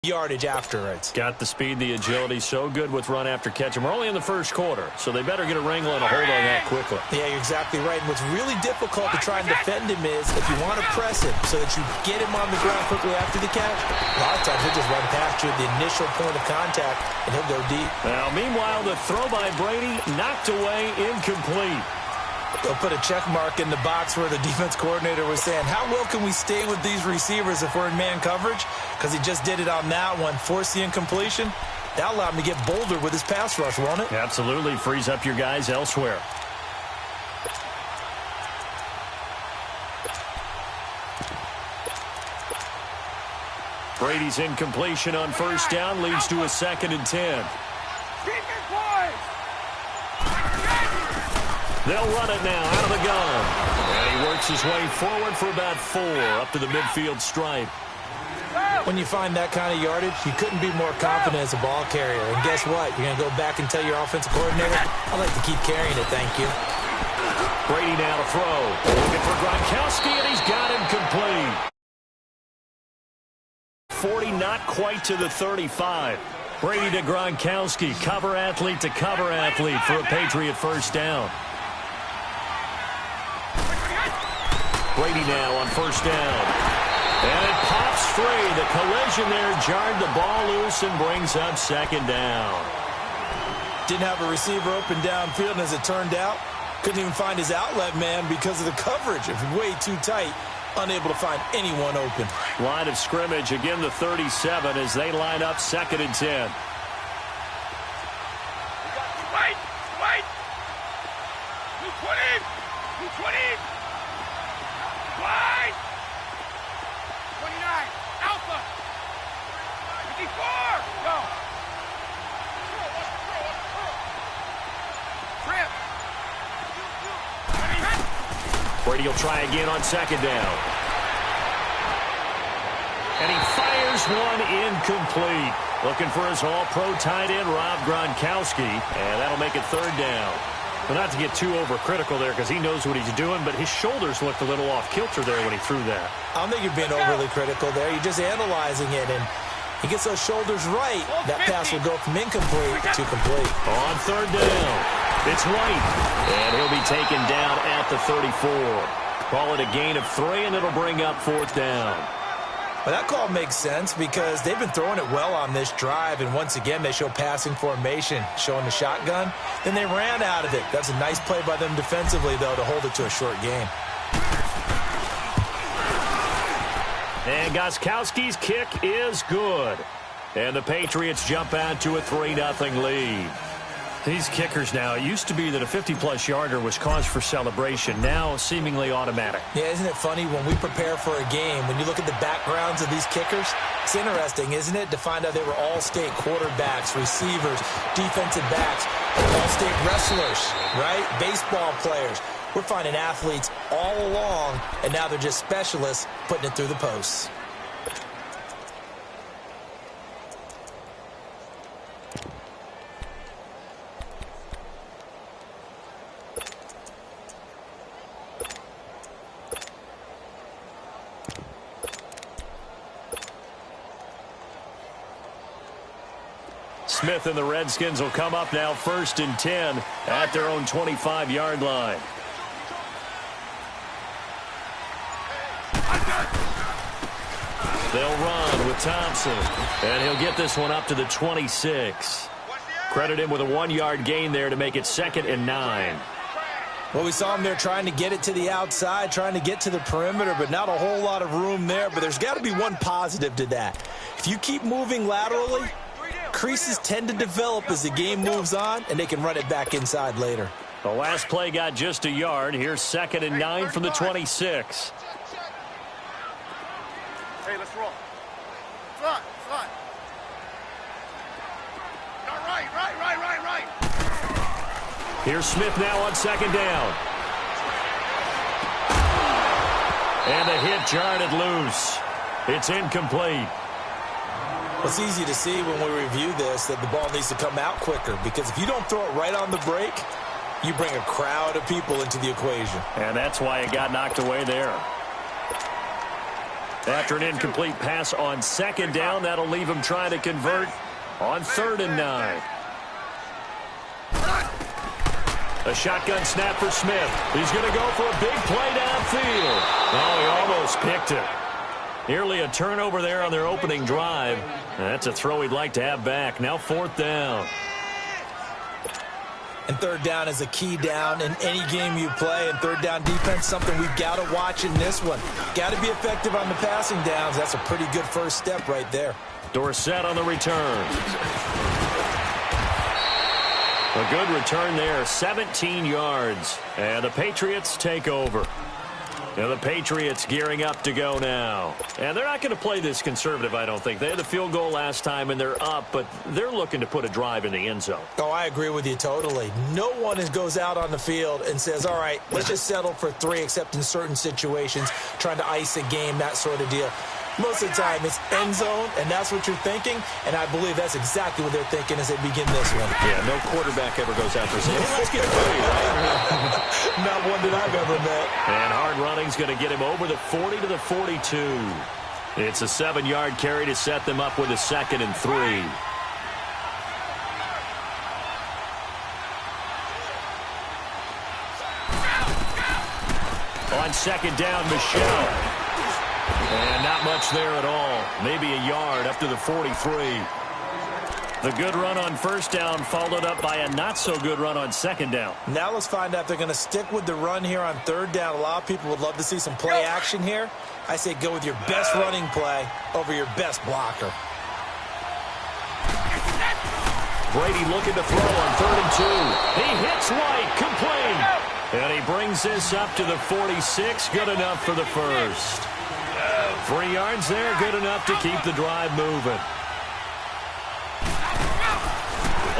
yardage afterwards. Got the speed, the agility, so good with run after catch. And we're only in the first quarter, so they better get a wrangle and a hold on that quickly. Yeah, you're exactly right. And what's really difficult to try and defend him is if you want to press him so that you get him on the ground quickly after the catch, a lot of times he'll just run past you at the initial point of contact, and he'll go deep. Now, meanwhile, the throw by Brady knocked away, incomplete. They'll put a check mark in the box where the defense coordinator was saying, how well can we stay with these receivers if we're in man coverage? Because he just did it on that one, forced the incompletion. That allowed him to get bolder with his pass rush, won't it? Absolutely. Frees up your guys elsewhere. Brady's incompletion on first down leads to a 2nd and 10. They'll run it now out of the gun. And he works his way forward for about 4 up to the midfield stripe. When you find that kind of yardage, you couldn't be more confident as a ball carrier. And guess what? You're going to go back and tell your offensive coordinator, I'd like to keep carrying it, thank you. Brady now to throw. Looking for Gronkowski, and he's got him complete. 40, not quite to the 35. Brady to Gronkowski, cover athlete to cover athlete for a Patriot first down. Brady now on first down. And it pops free. The collision there jarred the ball loose and brings up 2nd down. Didn't have a receiver open downfield, and as it turned out, couldn't even find his outlet man because of the coverage. It was way too tight. Unable to find anyone open. Line of scrimmage, again the 37 as they line up 2nd and 10. Wait! 220! Wide! 29! Alpha! 54! Go! Trip! Brady will try again on 2nd down. And he fires one incomplete. Looking for his all-pro tight end, Rob Gronkowski. And that'll make it 3rd down. But not to get too overcritical there because he knows what he's doing, but his shoulders looked a little off-kilter there when he threw that. I don't think you're being overly critical there. You're just analyzing it, and he gets those shoulders right. That pass will go from incomplete to complete. On 3rd down, it's White. And he'll be taken down at the 34. Call it a gain of 3, and it'll bring up 4th down. Well, that call makes sense because they've been throwing it well on this drive, and once again they show passing formation, showing the shotgun. Then they ran out of it. That's a nice play by them defensively, though, to hold it to a short gain. And Gostkowski's kick is good. And the Patriots jump out to a 3-0 lead. These kickers now, it used to be that a 50-plus yarder was cause for celebration. Now, seemingly automatic. Yeah, isn't it funny when we prepare for a game, when you look at the backgrounds of these kickers, it's interesting, isn't it, to find out they were all-state quarterbacks, receivers, defensive backs, all-state wrestlers, right? Baseball players. We're finding athletes all along, and now they're just specialists putting it through the posts. Smith and the Redskins will come up now 1st and 10 at their own 25-yard line. They'll run with Thompson, and he'll get this one up to the 26. Credit him with a 1-yard gain there to make it 2nd and 9. Well, we saw him there trying to get it to the outside, trying to get to the perimeter, but not a whole lot of room there. But there's got to be one positive to that. If you keep moving laterally, creases tend to develop as the game moves on, and they can run it back inside later. The last play got just a yard. Here's 2nd and 9 from the 26. Hey, let's roll. Front. Right. Here's Smith now on 2nd down. And the hit jarred it loose. It's incomplete. It's easy to see when we review this that the ball needs to come out quicker, because if you don't throw it right on the break, you bring a crowd of people into the equation. And that's why it got knocked away there. After an incomplete pass on second down, that'll leave him trying to convert on 3rd and 9. A shotgun snap for Smith. He's going to go for a big play downfield. Oh, he almost picked it. Nearly a turnover there on their opening drive. That's a throw he'd like to have back. Now 4th down. And 3rd down is a key down in any game you play. And 3rd down defense, something we've got to watch in this one. Got to be effective on the passing downs. That's a pretty good first step right there. Dorsett on the return. A good return there, 17 yards. And the Patriots take over. Now the Patriots gearing up to go now. And they're not going to play this conservative, I don't think. They had the field goal last time, and they're up, but they're looking to put a drive in the end zone. Oh, I agree with you totally. No one goes out on the field and says, all right, let's just settle for 3, except in certain situations, trying to ice a game, that sort of deal. Most of the time, it's end zone, and that's what you're thinking, and I believe that's exactly what they're thinking as they begin this one. Yeah, no quarterback ever goes out there saying, hey, let's get ready, right? Not one that I've ever met. And hard running's going to get him over the 40 to the 42. It's a 7-yard carry to set them up with a 2nd and 3. On 2nd down, Michelle. And not much there at all. Maybe a yard up to the 43. The good run on 1st down followed up by a not-so-good run on 2nd down. Now let's find out if they're going to stick with the run here on 3rd down. A lot of people would love to see some play action here. I say go with your best running play over your best blocker. Brady looking to throw on 3rd and 2. He hits White, complete. And he brings this up to the 46, good enough for the first. 3 yards there, good enough to keep the drive moving.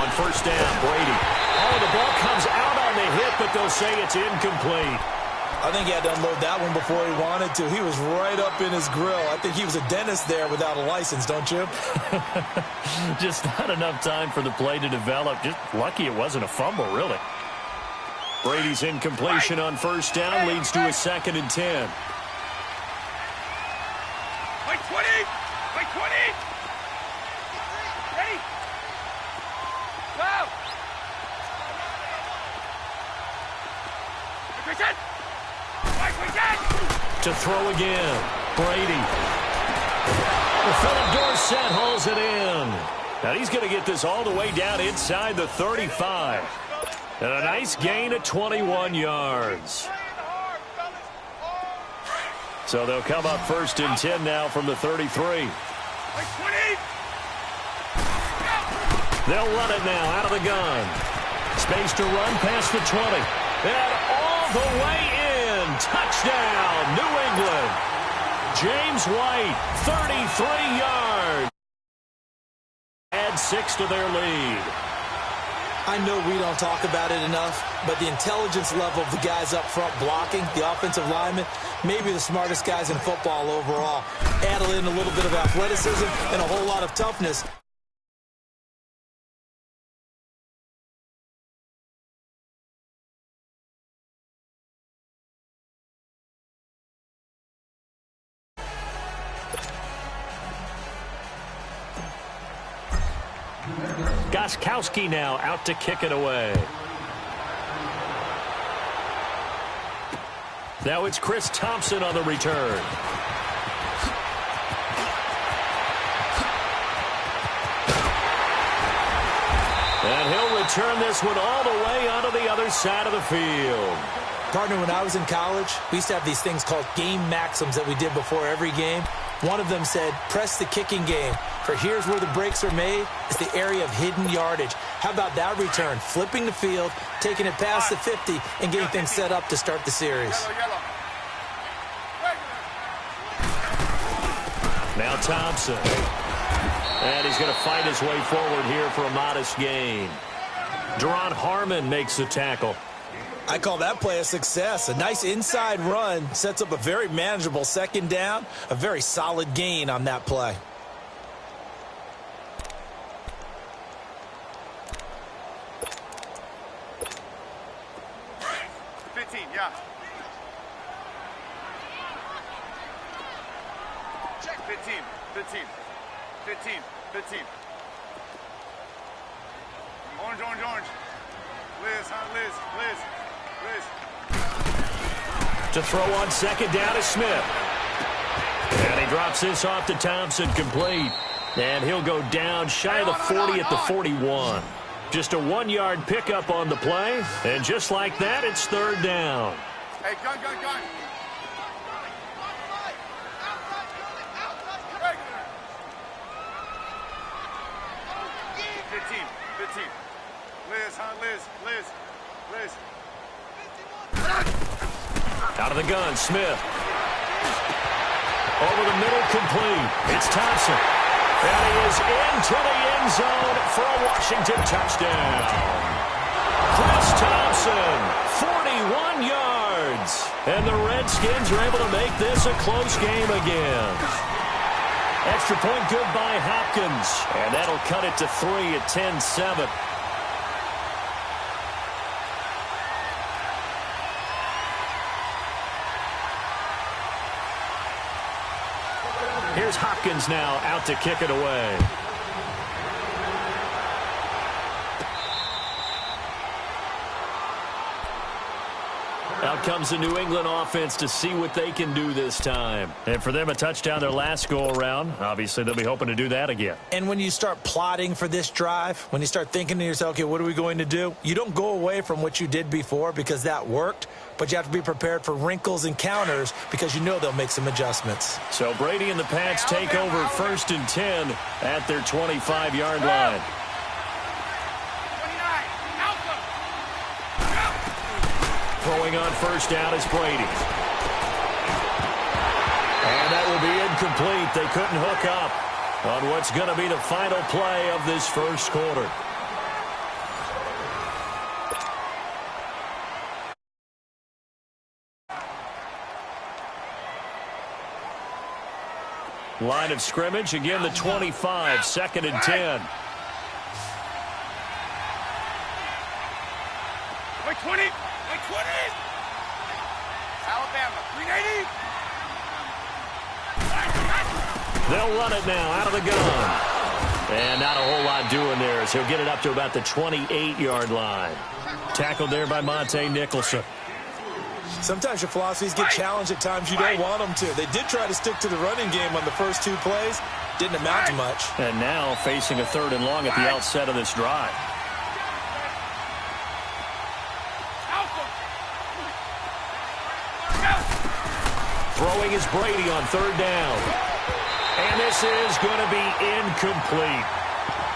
On 1st down, Brady. Oh, the ball comes out on the hit, but they'll say it's incomplete. I think he had to unload that one before he wanted to. He was right up in his grill. I think he was a dentist there without a license, don't you? Just not enough time for the play to develop. Just lucky it wasn't a fumble, really. Brady's incompletion on 1st down leads to a 2nd and 10. By 20! By 20! Ready? Go! To throw again. Brady. Philip Dorsett holds it in. Now he's going to get this all the way down inside the 35. And a nice gain of 21 yards. So they'll come up 1st and 10 now from the 33. They'll run it now out of the gun. Space to run past the 20. And all the way in. Touchdown, New England. James White, 33 yards. Add 6 to their lead. I know we don't talk about it enough, but the intelligence level of the guys up front blocking, the offensive linemen, maybe the smartest guys in football overall. Add in a little bit of athleticism and a whole lot of toughness. Gostkowski now out to kick it away. Now it's Chris Thompson on the return. And he'll return this one all the way onto the other side of the field. Partner, when I was in college, we used to have these things called game maxims that we did before every game. One of them said, press the kicking game. For here's where the breaks are made. It's the area of hidden yardage. How about that return? Flipping the field, taking it past the 50, and getting things set up to start the series. Now Thompson. And he's going to fight his way forward here for a modest gain. Deron Harmon makes the tackle. I call that play a success. A nice inside run sets up a very manageable 2nd down. A very solid gain on that play. 15. 15. 15. Orange, orange, orange. Liz, huh? Liz, Liz, Liz. To throw on second down is Smith. And he drops this off to Thompson, complete. And he'll go down shy of the 40 at the 41. Just a 1-yard pickup on the play. And just like that, it's third down. Hey, gun. 15. Liz, huh? Liz. Out of the gun, Smith. Over the middle, complete. It's Thompson. And he is into the end zone for a Washington touchdown. Chris Thompson, 41 yards. And the Redskins are able to make this a close game again. Extra point good by Hopkins. And that'll cut it to 3 at 10-7. Here's Hopkins now out to kick it away. Out comes the New England offense to see what they can do this time. And for them, a touchdown their last go-around. Obviously, they'll be hoping to do that again. And when you start plotting for this drive, when you start thinking to yourself, okay, what are we going to do? You don't go away from what you did before because that worked, but you have to be prepared for wrinkles and counters because you know they'll make some adjustments. So Brady and the Pats take over 1st and 10 at their 25-yard line. Throwing on first down is Brady. And that will be incomplete. They couldn't hook up on what's going to be the final play of this first quarter. Line of scrimmage, again the 25, 2nd and 10. Like 20. Alabama, 380. They'll run it now out of the gun. And not a whole lot doing there as he'll get it up to about the 28-yard line. Tackled there by Monte Nicholson. Sometimes your philosophies get challenged at times you don't want them to. They did try to stick to the running game on the first 2 plays. Didn't amount to much. And now facing a 3rd and long at the outset of this drive. Throwing is Brady on 3rd down. And this is going to be incomplete.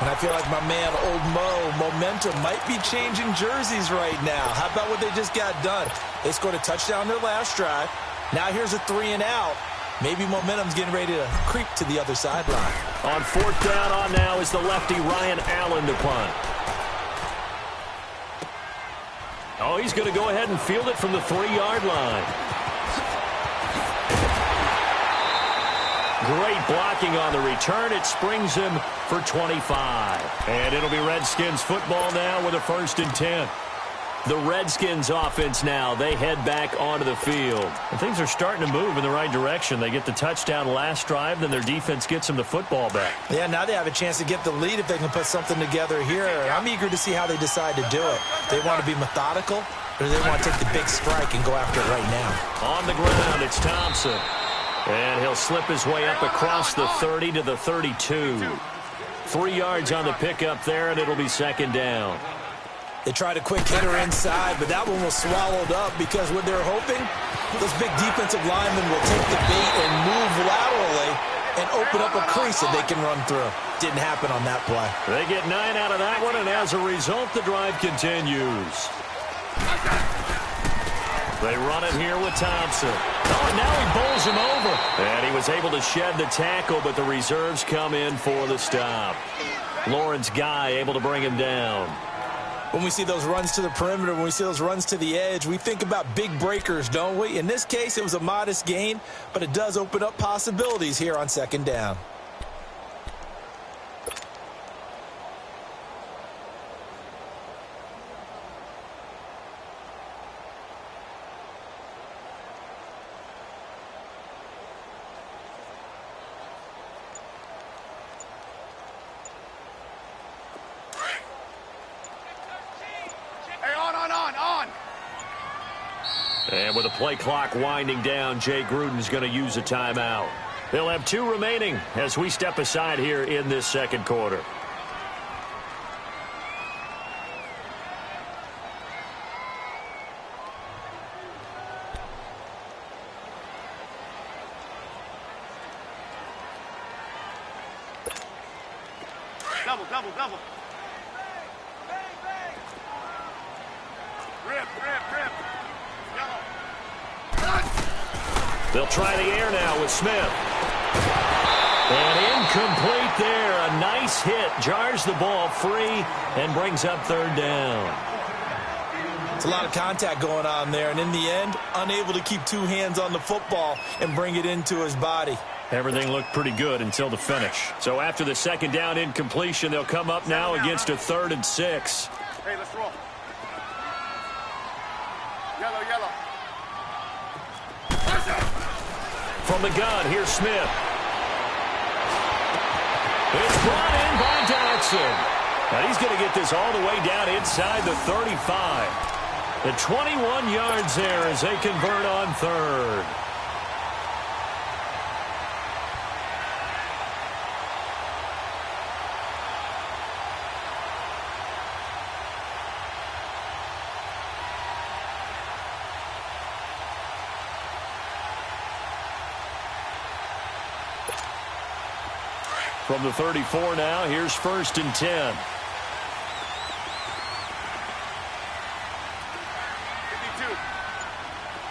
And I feel like my man, Old Mo, momentum might be changing jerseys right now. How about what they just got done? They scored a touchdown their last drive. Now here's a 3 and out. Maybe momentum's getting ready to creep to the other sideline. On 4th down on now is the lefty Ryan Allen to punt. Oh, he's going to go ahead and field it from the 3-yard line. Great blocking on the return. It springs him for 25. And it'll be Redskins football now with a 1st and 10. The Redskins offense now, they head back onto the field. And things are starting to move in the right direction. They get the touchdown last drive, then their defense gets them the football back. Yeah, now they have a chance to get the lead if they can put something together here. And I'm eager to see how they decide to do it. They want to be methodical, or do they want to take the big strike and go after it right now? On the ground, it's Thompson. And he'll slip his way up across the 30 to the 32. 3 yards on the pickup there, and it'll be 2nd down. They tried a quick hitter inside, but that one was swallowed up because what they're hoping, those big defensive linemen will take the bait and move laterally and open up a crease that they can run through. Didn't happen on that play. They get 9 out of that one, and as a result, the drive continues. They run it here with Thompson. Oh, and now he bowls him over. And he was able to shed the tackle, but the reserves come in for the stop. Lawrence Guy able to bring him down. When we see those runs to the perimeter, when we see those runs to the edge, we think about big breakers, don't we? In this case, it was a modest gain, but it does open up possibilities here on 2nd down. And with the play clock winding down, Jay Gruden's going to use a timeout. They'll have 2 remaining as we step aside here in this second quarter. Double, double, double. Rip, rip, rip. Yellow. They'll try the air now with Smith. And incomplete there. A nice hit. Jars the ball free and brings up third down. It's a lot of contact going on there, and in the end, unable to keep 2 hands on the football and bring it into his body. Everything looked pretty good until the finish. So after the second down incompletion, they'll come up now against a 3rd and 6. Hey, let's roll. Yellow, yellow. From the gun, here's Smith. It's brought in by Dodson. Now he's going to get this all the way down inside the 35. The 21 yards there as they convert on 3rd. From the 34 now, here's 1st and 10. 52.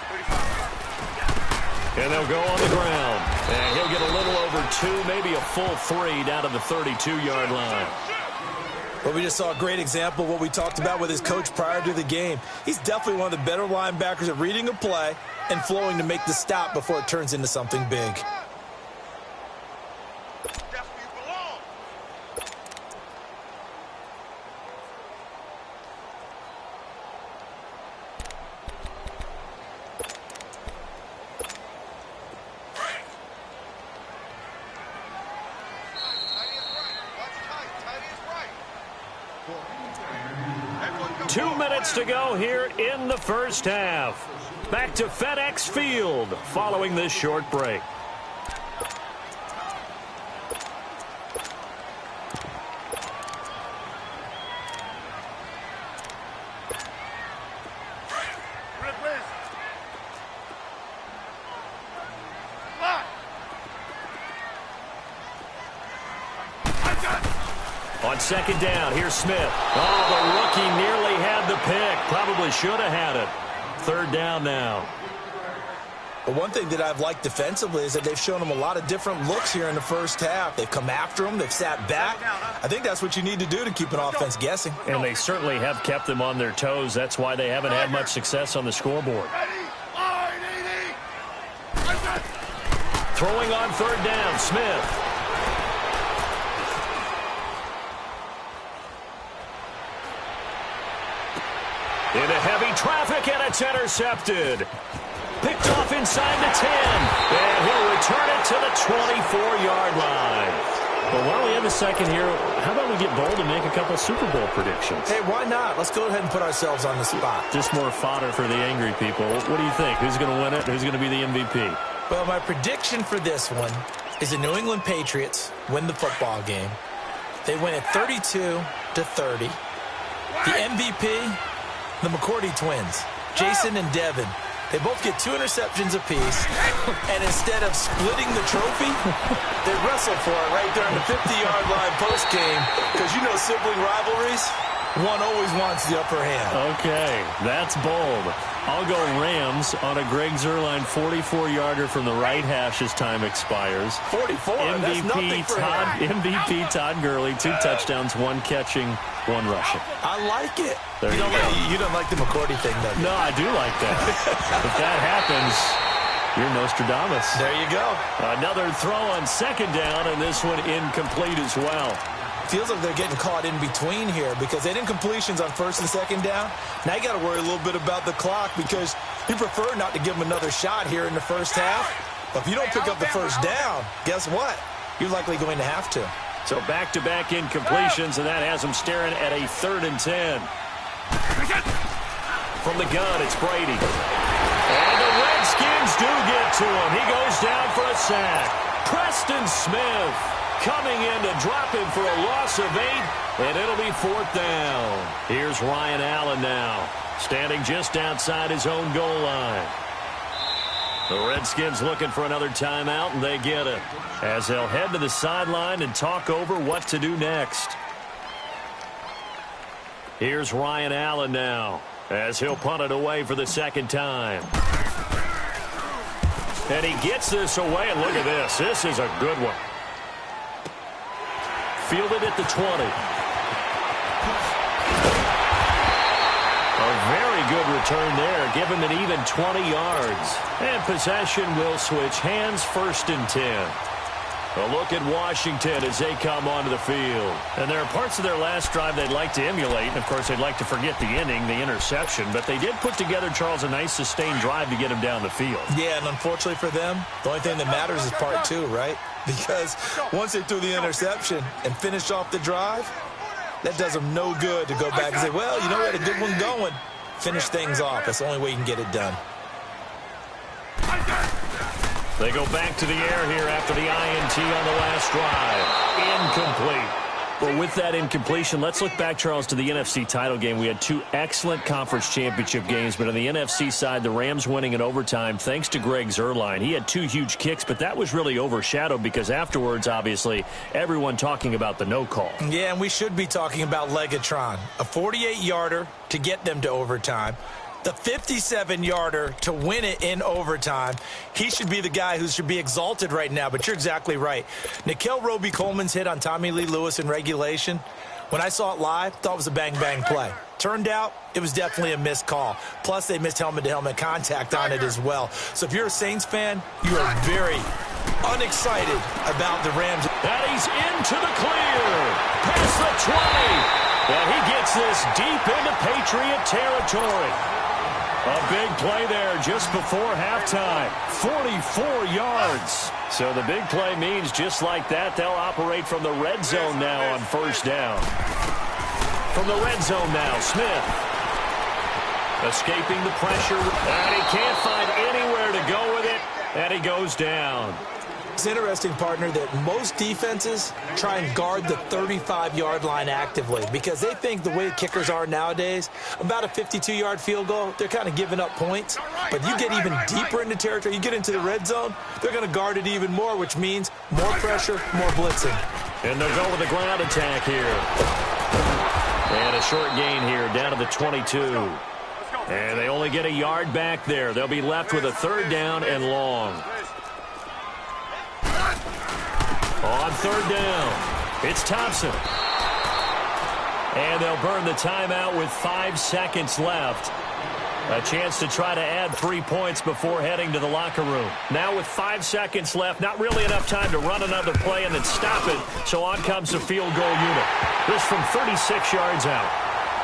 35. And they'll go on the ground. And he'll get a little over 2, maybe a full 3 down to the 32-yard line. Well, we just saw a great example of what we talked about with his coach prior to the game. He's definitely one of the better linebackers at reading a play and flowing to make the stop before it turns into something big. To go here in the first half. Back to FedEx Field following this short break. On second down, here's Smith. Oh, the rookie nearly had the pick. Probably should have had it. 3rd down now. But one thing that I've liked defensively is that they've shown him a lot of different looks here in the first half. They've come after him. They've sat back. I think that's what you need to do to keep an offense guessing. And they certainly have kept them on their toes. That's why they haven't had much success on the scoreboard. Throwing on 3rd down, Smith. Into heavy traffic, and it's intercepted. Picked off inside the 10. And he'll return it to the 24-yard line. Well, while we have a second here, how about we get bold and make a couple Super Bowl predictions? Hey, why not? Let's go ahead and put ourselves on the spot. Just more fodder for the angry people. What do you think? Who's going to win it? Who's going to be the MVP? Well, my prediction for this one is the New England Patriots win the football game. They win it 32-30. The MVP... the McCourty twins, Jason and Devin, they both get 2 interceptions apiece, and instead of splitting the trophy, they wrestle for it right there on the 50-yard line post-game, because you know sibling rivalries, one always wants the upper hand. Okay, that's bold. I'll go Rams on a Greg Zuerlein 44-yarder from the right hash as time expires. 44, that's nothing for him. MVP Todd Gurley, 2 touchdowns, 1 catching, 1 rushing. I like it. You don't like the McCourty thing, though. No, I do like that. If that happens, you're Nostradamus. There you go. Another throw on second down, and this one incomplete as well. Feels like they're getting caught in between here because they did incompletions on 1st and 2nd down. Now you got to worry a little bit about the clock because you prefer not to give them another shot here in the first half. But if you don't pick up the first down, guess what? You're likely going to have to. So back-to-back incompletions, and that has them staring at a 3rd and 10. From the gun, it's Brady. Redskins do get to him. He goes down for a sack. Preston Smith coming in to drop him for a loss of 8, and it'll be 4th down. Here's Ryan Allen now, standing just outside his own goal line. The Redskins looking for another timeout, and they get it, as they'll head to the sideline and talk over what to do next. Here's Ryan Allen now, as he'll punt it away for the second time. And he gets this away, and look at this. This is a good one. Fielded at the 20. A very good return there. Give him an even 20 yards. And possession will switch hands, 1st and 10. A look at Washington as they come onto the field. And there are parts of their last drive they'd like to emulate. And, of course, they'd like to forget the inning, the interception. But they did put together, Charles, a nice sustained drive to get him down the field. Yeah, and unfortunately for them, the only thing that matters is part 2, right? Because once they threw the interception and finished off the drive, that does them no good to go back and say, well, you know, we had a good one going. Finish things off. That's the only way you can get it done. They go back to the air here after the INT on the last drive. Incomplete. Well, with that incompletion, let's look back, Charles, to the NFC title game. We had 2 excellent conference championship games, but on the NFC side, the Rams winning in overtime thanks to Greg Zuerlein. He had 2 huge kicks, but that was really overshadowed because afterwards, obviously, everyone talking about the no call. Yeah, and we should be talking about Legatron. A 48-yarder to get them to overtime. The 57-yarder to win it in overtime. He should be the guy who should be exalted right now, but you're exactly right. Nickell Roby-Coleman's hit on Tommy Lee Lewis in regulation, when I saw it live, thought it was a bang-bang play. Turned out, it was definitely a missed call. Plus, they missed helmet-to-helmet contact on it as well. So if you're a Saints fan, you are very unexcited about the Rams. And he's into the clear. Past the 20. And he gets this deep into Patriot territory. A big play there just before halftime. 44 yards. So the big play means just like that, they'll operate from the red zone now on 1st down. From the red zone now, Smith. Escaping the pressure. And he can't find anywhere to go with it. And he goes down. It's interesting, partner, that most defenses try and guard the 35-yard line actively because they think the way kickers are nowadays, about a 52-yard field goal, they're kind of giving up points. But you get even deeper into territory, you get into the red zone, they're going to guard it even more, which means more pressure, more blitzing. And they'll go with the ground attack here. And a short gain here down to the 22. And they only get a yard back there. They'll be left with a 3rd down and long. On 3rd down, it's Thompson. And they'll burn the timeout with 5 seconds left. A chance to try to add 3 points before heading to the locker room. Now with 5 seconds left, not really enough time to run another play and then stop it. So on comes the field goal unit. This from 36 yards out.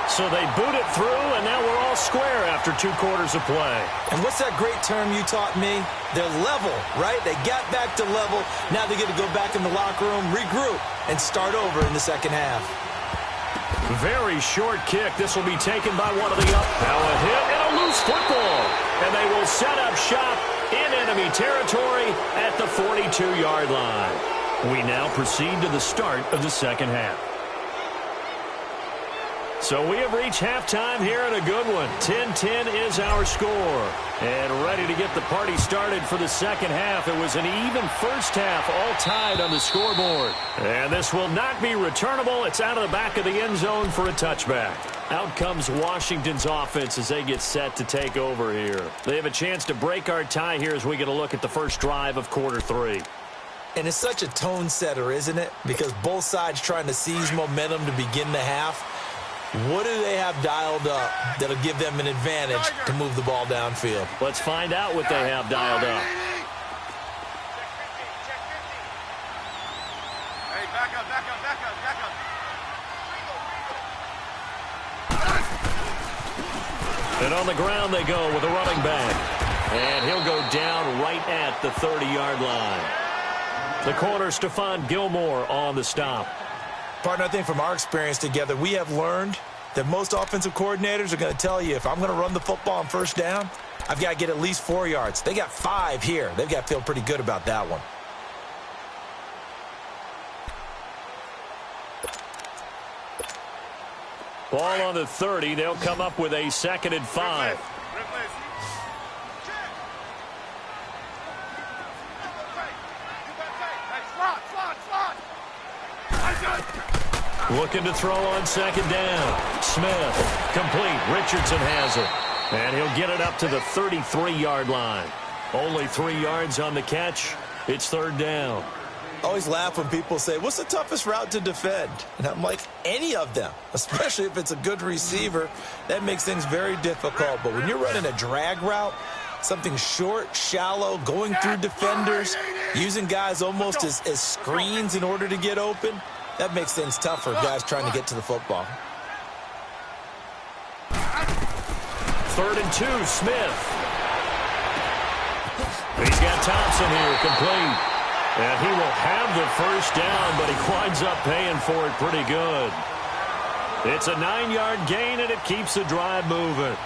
So they boot it through, and now we're all square after 2 quarters of play. And what's that great term you taught me? They're level, right? They got back to level. Now they get to go back in the locker room, regroup, and start over in the second half. Very short kick. This will be taken by one of the up. Now a hit and a loose football. And they will set up shop in enemy territory at the 42-yard line. We now proceed to the start of the second half. So we have reached halftime here in a good one. 10-10 is our score. And ready to get the party started for the second half. It was an even first half, all tied on the scoreboard. And this will not be returnable. It's out of the back of the end zone for a touchback. Out comes Washington's offense as they get set to take over here. They have a chance to break our tie here as we get a look at the first drive of quarter 3. And it's such a tone setter, isn't it? Because both sides trying to seize momentum to begin the half. What do they have dialed up that'll give them an advantage to move the ball downfield? Let's find out what they have dialed up. Hey, back up. And on the ground they go with a running back. And he'll go down right at the 30-yard line. The corner, Stephon Gilmore, on the stop. Partner, I think from our experience together, we have learned that most offensive coordinators are going to tell you, if I'm going to run the football on first down, I've got to get at least 4 yards. They got 5 here. They've got to feel pretty good about that one. Ball on the 30. They'll come up with a 2nd and 5. Looking to throw on 2nd down. Smith, complete. Richardson has it. And he'll get it up to the 33-yard line. Only 3 yards on the catch. It's 3rd down. I always laugh when people say, what's the toughest route to defend? And I'm like, any of them, especially if it's a good receiver. That makes things very difficult. But when you're running a drag route, something short, shallow, going through defenders, using guys almost as screens in order to get open, that makes things tough for guys trying to get to the football. 3rd and 2, Smith. He's got Thompson here, complete. And he will have the 1st down, but he winds up paying for it pretty good. It's a 9-yard gain, and it keeps the drive moving.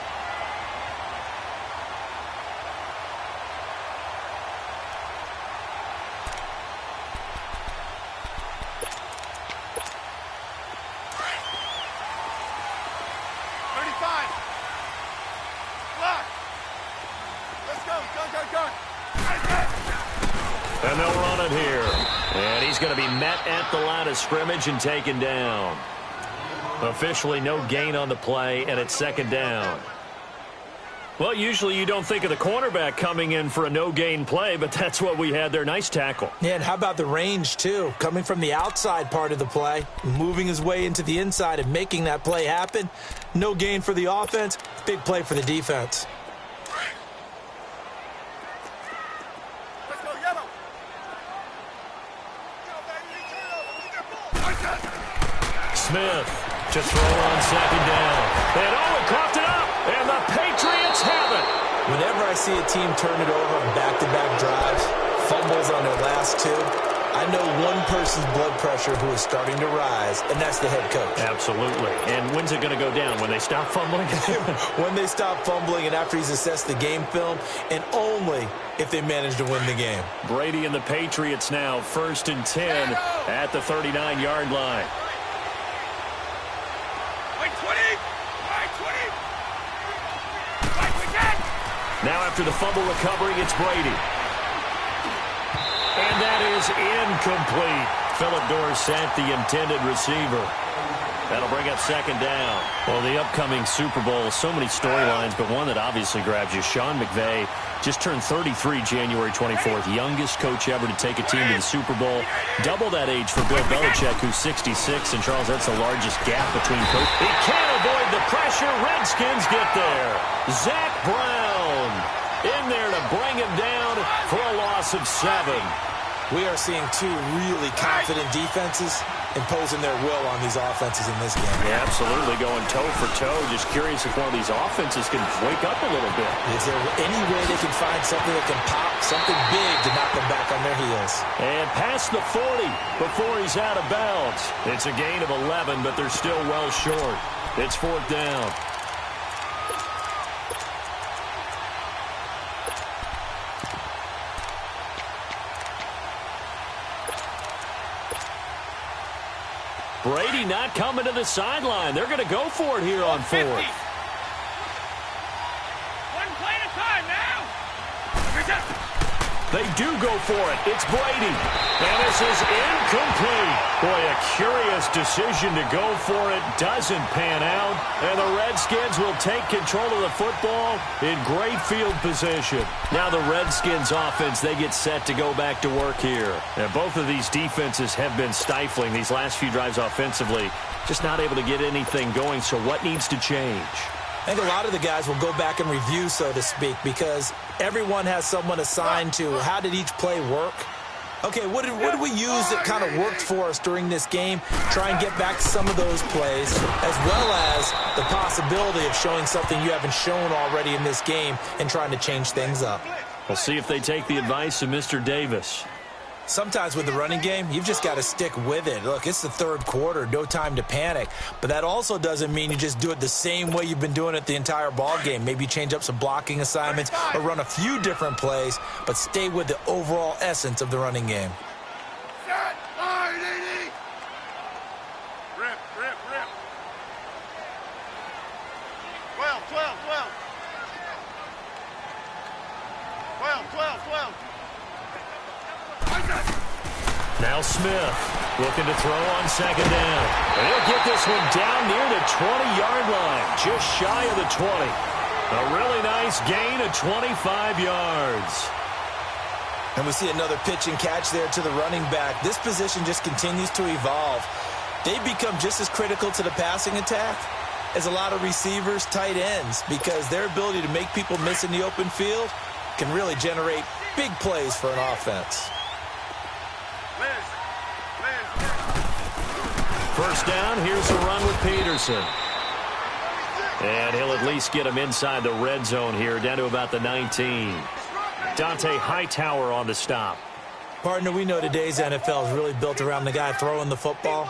And they'll run it here. And he's going to be met at the line of scrimmage and taken down. Officially no gain on the play, and it's 2nd down. Well, usually you don't think of the cornerback coming in for a no-gain play, but that's what we had there. Nice tackle. Yeah, and how about the range, too? Coming from the outside part of the play, moving his way into the inside and making that play happen. No gain for the offense, big play for the defense. Smith to throw on 2nd down. And Owen coughed it up, and the Patriots have it. Whenever I see a team turn it over on back-to-back drives, fumbles on their last 2, I know one person's blood pressure who is starting to rise, and that's the head coach. Absolutely. And when's it going to go down? When they stop fumbling? When they stop fumbling and after he's assessed the game film, and only if they manage to win the game. Brady and the Patriots now 1st and 10 at the 39-yard line. Now after the fumble recovery, it's Brady. And that is incomplete. Philip Dorsett, the intended receiver. That'll bring up 2nd down. Well, the upcoming Super Bowl, so many storylines, but one that obviously grabs you. Sean McVay just turned 33 January 24th. Youngest coach ever to take a team to the Super Bowl. Double that age for Bill Belichick, who's 66. And, Charles, that's the largest gap between coaches. He can't avoid the pressure. Redskins get there. Zach Brown in there to bring him down for a loss of 7. We are seeing 2 really confident defenses imposing their will on these offenses in this game. Yeah, absolutely, going toe for toe. Just curious if one of these offenses can wake up a little bit. Is there any way they can find something that can pop, something big to knock them back on their heels? And past the 40 before he's out of bounds. It's a gain of 11, but they're still well short. It's 4th down. Brady not coming to the sideline. They're going to go for it here on 4th. One play at a time now. They do go for it. It's Brady. And this is incomplete. Boy, a curious decision to go for it. Doesn't pan out. And the Redskins will take control of the football in great field position. Now the Redskins offense, they get set to go back to work here. And both of these defenses have been stifling these last few drives offensively. Just not able to get anything going. So what needs to change? I think a lot of the guys will go back and review, so to speak, because everyone has someone assigned to how did each play work. Okay, what did we use that kind of worked for us during this game? Try and get back some of those plays, as well as the possibility of showing something you haven't shown already in this game and trying to change things up. We'll see if they take the advice of Mr. Davis. Sometimes with the running game, you've just got to stick with it. Look, it's the third quarter, no time to panic. But that also doesn't mean you just do it the same way you've been doing it the entire ball game. Maybe change up some blocking assignments or run a few different plays, but stay with the overall essence of the running game. Rip, rip, rip. 12, 12, 12. 12, 12, 12. Now Smith looking to throw on second down. And he'll get this one down near the 20-yard line, just shy of the 20. A really nice gain of 25 yards. And we see another pitch and catch there to the running back. This position just continues to evolve. They become just as critical to the passing attack as a lot of receivers, tight ends, because their ability to make people miss in the open field can really generate big plays for an offense. First down, here's a run with Peterson. And he'll at least get him inside the red zone here, down to about the 19. Dante Hightower on the stop. Partner, we know today's NFL is really built around the guy throwing the football.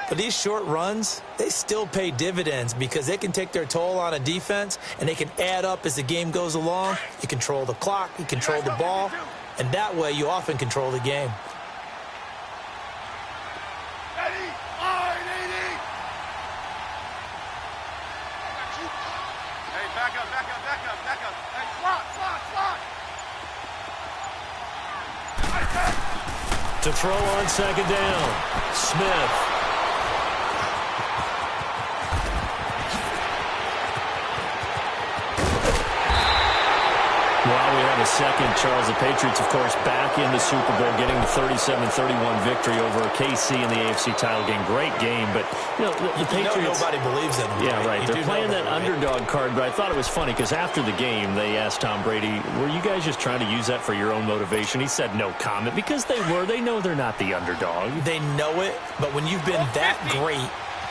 But these short runs, they still pay dividends because they can take their toll on a defense, and they can add up as the game goes along. You control the clock, you control the ball, and that way you often control the game. To throw on second down, Smith. While we have a second, Charles, the Patriots, of course, back in the Super Bowl, getting the 37-31 victory over KC in the AFC title game. Great game, but, you know, the Patriots... nobody believes in them. Yeah, right. They're playing that underdog card, but I thought it was funny because after the game, they asked Tom Brady, were you guys just trying to use that for your own motivation? He said no comment because they were. They know they're not the underdog. They know it, but when you've been that great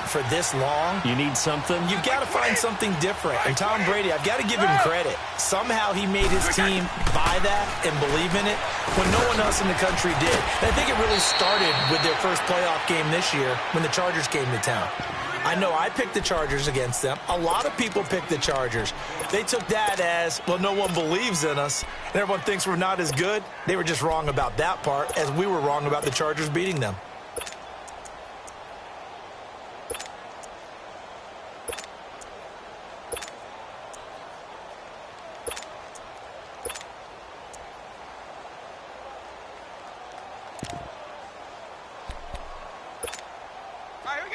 for this long, you need something. You've got to find something different. And Tom Brady, I've got to give him credit. Somehow he made his team buy that and believe in it when no one else in the country did. And I think it really started with their first playoff game this year when the Chargers came to town. I know I picked the Chargers against them. A lot of people picked the Chargers. They took that as, well, no one believes in us, and everyone thinks we're not as good. They were just wrong about that part, as we were wrong about the Chargers beating them.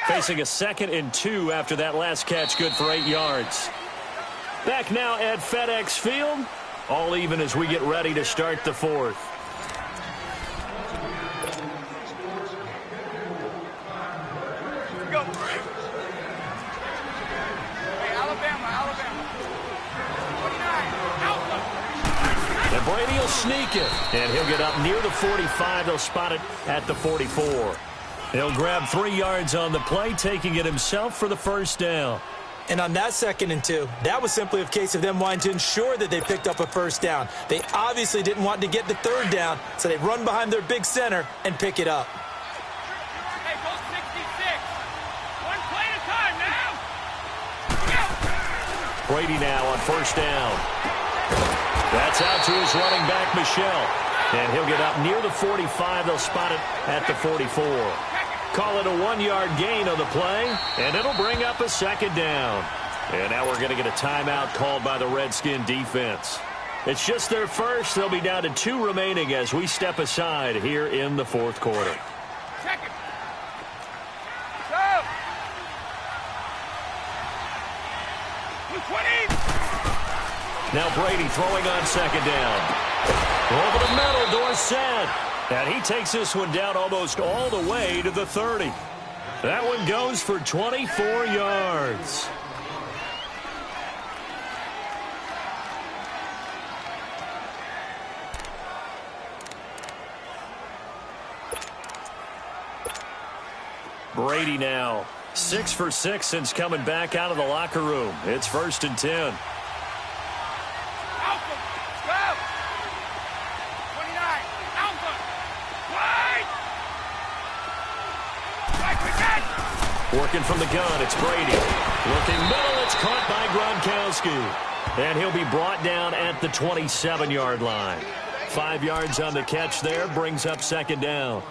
Facing a 2nd and 2 after that last catch, good for 8 yards. Back now at FedEx Field. All even as we get ready to start the fourth. Go. Hey, Alabama. 29. And Brady will sneak it. And he'll get up near the 45. They'll spot it at the 44. He'll grab 3 yards on the play, taking it himself for the first down. And on that 2nd and 2, that was simply a case of them wanting to ensure that they picked up a first down. They obviously didn't want to get the 3rd down, so they run behind their big center and pick it up. Hey, go 66. One play at a time now. Brady now on first down. That's out to his running back, Michelle. And he'll get up near the 45. They'll spot it at the 44. Call it a 1-yard gain on the play, and it'll bring up a 2nd down. And now we're going to get a timeout called by the Redskin defense. It's just their first. They'll be down to 2 remaining as we step aside here in the 4th quarter. Check it. Go. 20. Now Brady throwing on 2nd down. Over the middle, Dorsett. And he takes this one down almost all the way to the 30. That one goes for 24 yards. Brady now 6 for 6 since coming back out of the locker room. It's 1st and 10. Alpha. Go. 29. Alpha. Wow. Working from the gun, it's Brady. Looking middle, it's caught by Gronkowski. And he'll be brought down at the 27-yard line. 5 yards on the catch there, brings up second down.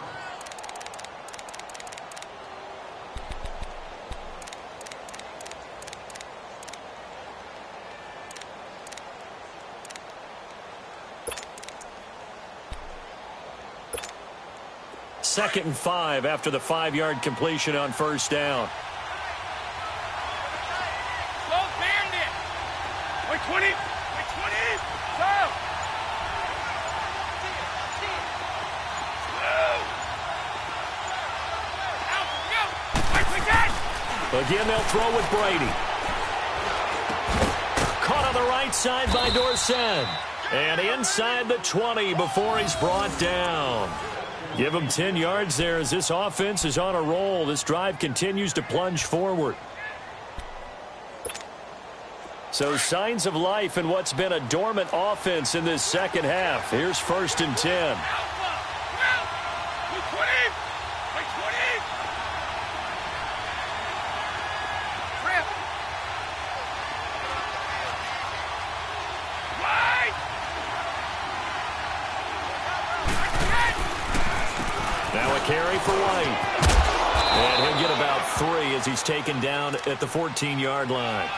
Second and 5 after the 5-yard completion on first down. Slow bandit. 20. 20. Go. Again, they'll throw with Brady. Caught on the right side by Dorsett. And inside the 20 before he's brought down. Give him 10 yards there as this offense is on a roll. This drive continues to plunge forward. So signs of life in what's been a dormant offense in this second half. Here's first and 10. Now a carry for White. And he'll get about 3 as he's taken down at the 14-yard line.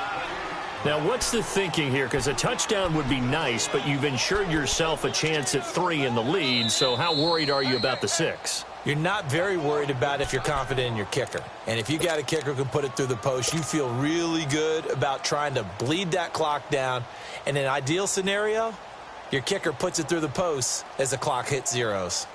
Now, what's the thinking here? Because a touchdown would be nice, but you've ensured yourself a chance at 3 in the lead, so how worried are you about the 6? You're not very worried about if you're confident in your kicker. And if you got a kicker who can put it through the post, you feel really good about trying to bleed that clock down. In an ideal scenario, your kicker puts it through the post as the clock hits zeros.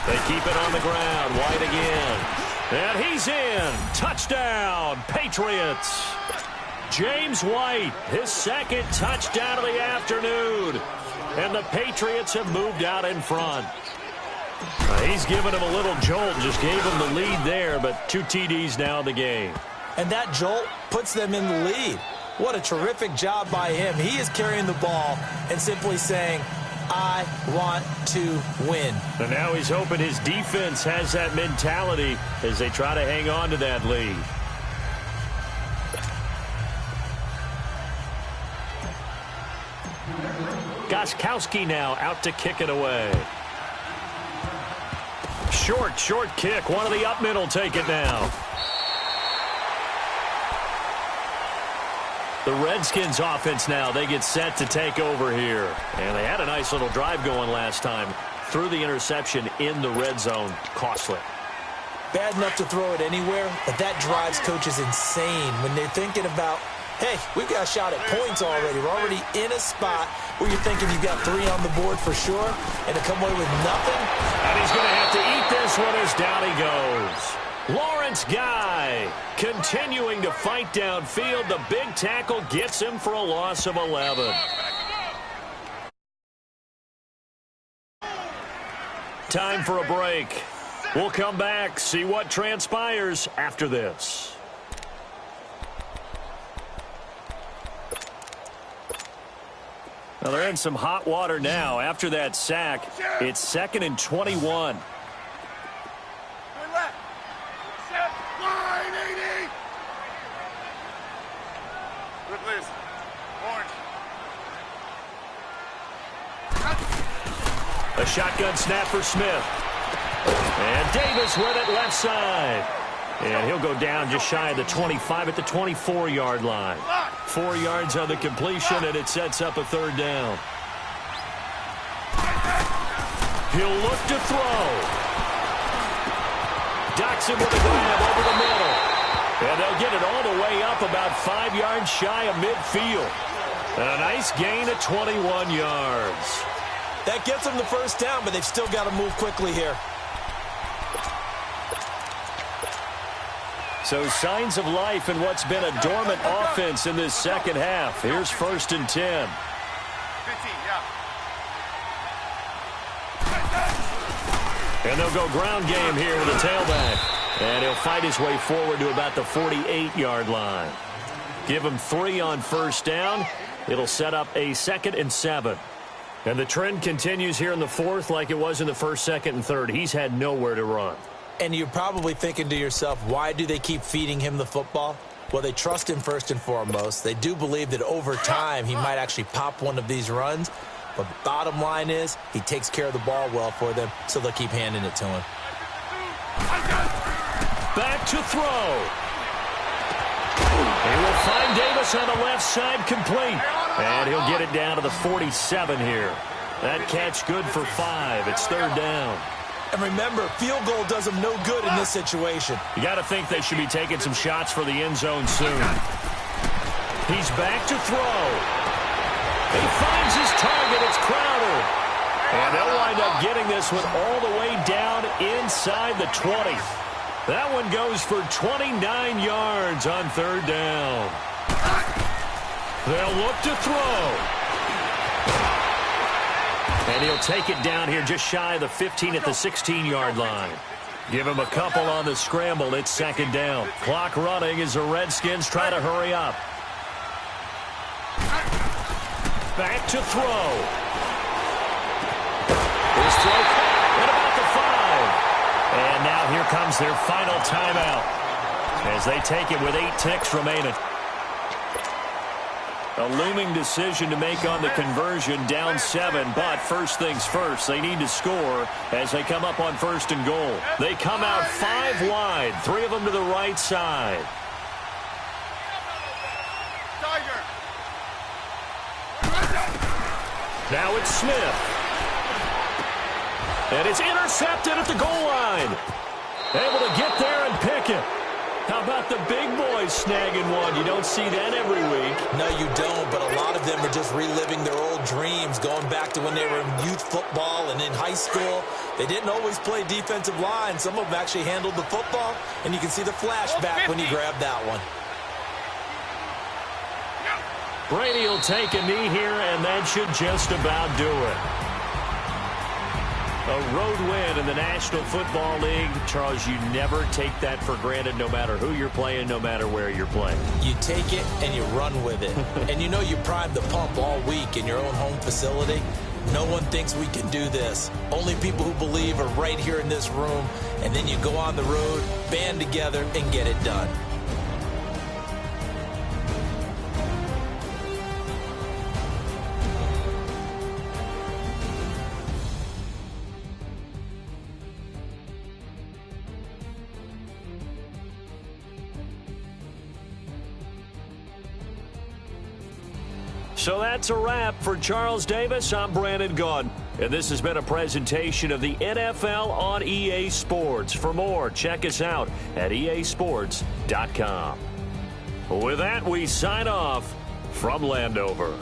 They keep it on the ground. White again. And he's in. Touchdown, Patriots. James White, his second touchdown of the afternoon. And the Patriots have moved out in front. He's given him a little jolt. Just gave him the lead there, but 2 TDs now in the game. And that jolt puts them in the lead. What a terrific job by him. He is carrying the ball and simply saying, I want to win. And now he's hoping his defense has that mentality as they try to hang on to that lead. Gostkowski now out to kick it away. Short kick. One of the up men will take it now. The Redskins offense now, they get set to take over here. And they had a nice little drive going last time. Threw the interception in the red zone. Costly. Bad enough to throw it anywhere, but that drives coaches insane when they're thinking about, hey, we've got a shot at points already. We're already in a spot where you're thinking you've got 3 on the board for sure, and to come away with nothing. And he's going to have to eat this one as down he goes. Lawrence Guy continuing to fight downfield. The big tackle gets him for a loss of 11. Time for a break. We'll come back, see what transpires after this. Well, they're in some hot water now. After that sack, it's 2nd and 21. A shotgun snap for Smith. And Davis with it left side. And he'll go down just shy of the 25 at the 24-yard line. 4 yards on the completion, and it sets up a 3rd down. He'll look to throw. Doxson with a grab over the middle. And they'll get it all the way up about 5 yards shy of midfield. And a nice gain of 21 yards. That gets them the first down, but they've still got to move quickly here. So signs of life in what's been a dormant offense in this second half. Here's 1st and 10. 15, yeah. And they'll go ground game here with a tailback. And he'll fight his way forward to about the 48-yard line. Give him 3 on first down. It'll set up a 2nd and 7. And the trend continues here in the 4th like it was in the 1st, 2nd, and 3rd. He's had nowhere to run. And you're probably thinking to yourself, why do they keep feeding him the football? Well, they trust him first and foremost. They do believe that over time he might actually pop one of these runs. But the bottom line is he takes care of the ball well for them, so they'll keep handing it to him. Back to throw. He will find Davis on the left side complete. And he'll get it down to the 47 here. That catch good for 5. It's 3rd down. And remember, field goal does him no good in this situation. You got to think they should be taking some shots for the end zone soon. He's back to throw. He finds his target. It's Crowder. And they'll wind up getting this one all the way down inside the 20. That one goes for 29 yards on 3rd down. They'll look to throw. And he'll take it down here just shy of the 15 at the 16-yard line. Give him a couple on the scramble. It's 2nd down. Clock running as the Redskins try to hurry up. Back to throw. His throw at about the 5. And now here comes their final timeout as they take it with 8 ticks remaining. A looming decision to make on the conversion, down 7, but first things first, they need to score as they come up on 1st and goal. They come out 5 wide, 3 of them to the right side. Now it's Smith. And it's intercepted at the goal line. Able to get there and pick it. How about the big boys snagging one? You don't see that every week. No, you don't, but a lot of them are just reliving their old dreams, going back to when they were in youth football and in high school. They didn't always play defensive line. Some of them actually handled the football, and you can see the flashback when he grabbed that one. Brady will take a knee here, and that should just about do it. A road win in the National Football League. Charles, you never take that for granted, no matter who you're playing, no matter where you're playing. You take it and you run with it. And you know you primed the pump all week in your own home facility. No one thinks we can do this. Only people who believe are right here in this room. And then you go on the road, band together, and get it done. So that's a wrap for Charles Davis. I'm Brandon Gaudin, and this has been a presentation of the NFL on EA Sports. For more, check us out at easports.com. With that, we sign off from Landover.